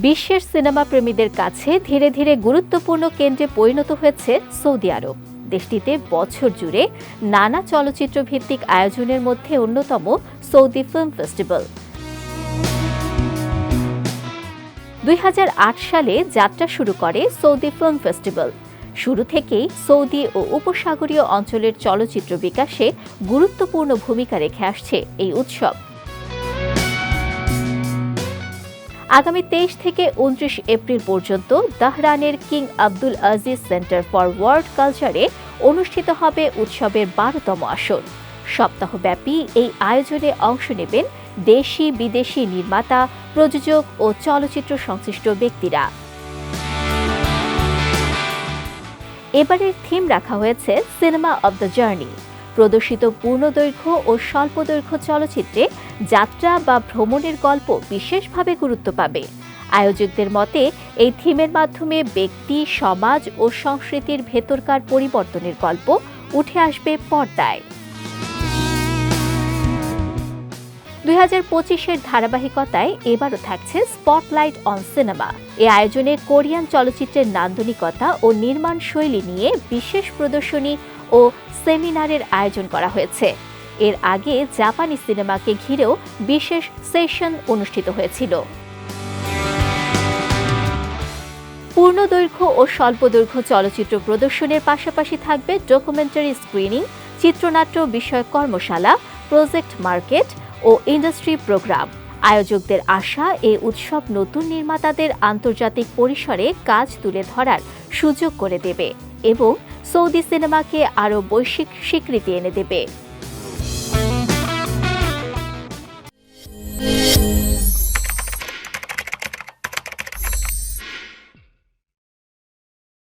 বিশ্বের সিনেমা প্রেমীদের কাছে ধীরে ধীরে গুরুত্বপূর্ণ কেন্দ্রে পরিণত হয়েছে সৌদি আরব। দেশটিতে বছর জুড়ে নানা চলচ্চিত্র ভিত্তিক আয়োজনের মধ্যে অন্যতম সৌদি ফিল্ম ফেস্টিভ্যাল। 2008 সালে যাত্রা শুরু করে সৌদি ফিল্ম ফেস্টিভ্যাল। শুরু থেকেই সৌদি ও উপসাগরীয় অঞ্চলের চলচ্চিত্র বিকাশে গুরুত্বপূর্ণ ভূমিকা রেখে আসছে এই উৎসব। আগামী 23 থেকে 29 এপ্রিল পর্যন্ত তেহরানের king Abdul Aziz centre for world কালচারে অনুষ্ঠিত হবে উৎসবের 12তম আসর। সপ্তাহব্যাপী এই আয়োজনে অংশ নেবেন দেশি বিদেশি নির্মাতা, প্রযোজক ও চলচ্চিত্র সংশ্লিষ্ট ব্যক্তিরা। এবারের থিম রাখা হয়েছে সিনেমা অব দ্য জার্নি। প্রদর্শিত পূর্ণদৈর্ঘ্য ও স্বল্পদৈর্ঘ্য চলচ্চিত্রে যাত্রা বা ভ্রমণের গল্প বিশেষভাবে গুরুত্ব পাবে। আয়োজকদের মতে এই থিমের মাধ্যমে ব্যক্তি, সমাজ ও সংস্কৃতির ভেতরকার পরিবর্তনের গল্প উঠে আসবে পর্দায়। 2025-এর ধারাবাহিকতায় এবারও থাকছে স্পটলাইট অন সিনেমা। এ আয়োজনে কোরিয়ান চলচ্চিত্রের নান্দনিকতা ও নির্মাণ শৈলী নিয়ে বিশেষ প্রদর্শনী ও সেমিনারের আয়োজন করা হয়েছে। এর আগে জাপানি সিনেমাকে ঘিরেও বিশেষ সেশন অনুষ্ঠিত হয়েছিল। পূর্ণদৈর্ঘ্য ও স্বল্পদৈর্ঘ্য চলচ্চিত্র প্রদর্শনের পাশাপাশি থাকবে ডকুমেন্টারি স্ক্রিনিং, চিত্রনাট্য বিষয়ক কর্মশালা, প্রজেক্ট মার্কেট ও ইন্ডাস্ট্রি প্রোগ্রাম। আয়োজকদের আশা, এই উৎসব নতুন নির্মাতাদের আন্তর্জাতিক পরিসরে কাজ তুলে ধরার সুযোগ করে দেবে এবং সৌদি সিনেমাকে আরও বৈশ্বিক স্বীকৃতি এনে দেবে।